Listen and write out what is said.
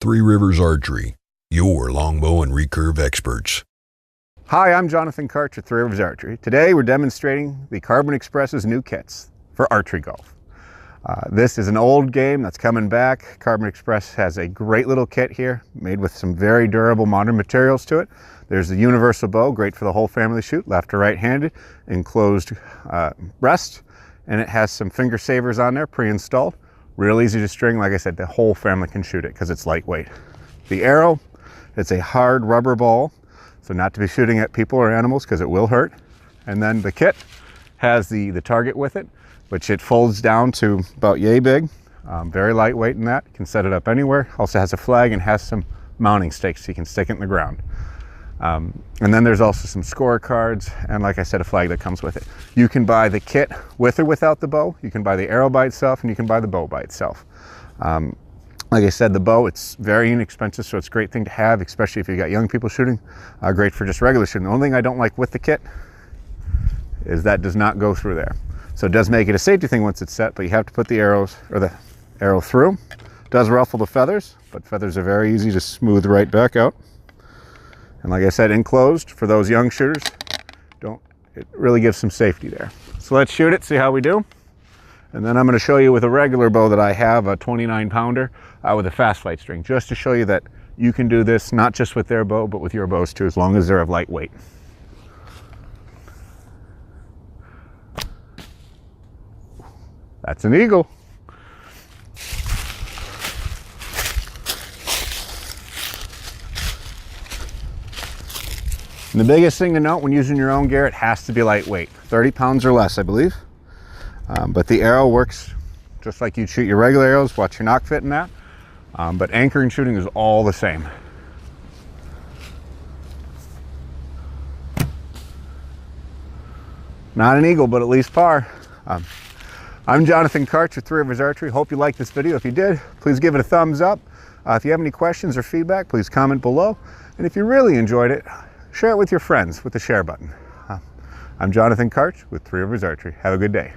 Three Rivers Archery, your longbow and recurve experts. Hi, I'm Jonathan Karch at Three Rivers Archery. Today we're demonstrating the Carbon Express's new kits for archery golf. This is an old game that's coming back. Carbon Express has a great little kit here made with some very durable modern materials to it. There's the universal bow, great for the whole family to shoot, left or right-handed, enclosed breast, and it has some finger savers on there pre-installed. Real easy to string. Like I said, the whole family can shoot it because it's lightweight. The arrow, it's a hard rubber ball, so not to be shooting at people or animals because it will hurt. And then the kit has the target with it, which it folds down to about yay big. Very lightweight in that. You can set it up anywhere. Also has a flag and has some mounting stakes so you can stick it in the ground. And then there's also some scorecards and, like I said, a flag that comes with it. You can buy the kit with or without the bow. You can buy the arrow by itself, and you can buy the bow by itself. Like I said, the bow, it's very inexpensive, so it's a great thing to have, especially if you've got young people shooting. Great for just regular shooting. The only thing I don't like with the kit is that does not go through there. So it does make it a safety thing once it's set, but you have to put the arrows or the arrow through. It does ruffle the feathers, but feathers are very easy to smooth right back out. And like I said, enclosed for those young shooters. It really gives some safety there. So let's shoot it, see how we do. And then I'm going to show you with a regular bow that I have, a 29 pounder with a fast flight string, just to show you that you can do this not just with their bow, but with your bows too, as long as they're of lightweight. That's an eagle. And the biggest thing to note when using your own gear, it has to be lightweight, 30 pounds or less, I believe. But the arrow works just like you'd shoot your regular arrows. Watch your knock fit in that. But anchoring shooting is all the same. Not an eagle, but at least par. I'm Jonathan Karch with Three Rivers Archery. Hope you liked this video. If you did, please give it a thumbs up. If you have any questions or feedback, please comment below. And if you really enjoyed it, share it with your friends with the share button. I'm Jonathan Karch with Three Rivers Archery. Have a good day.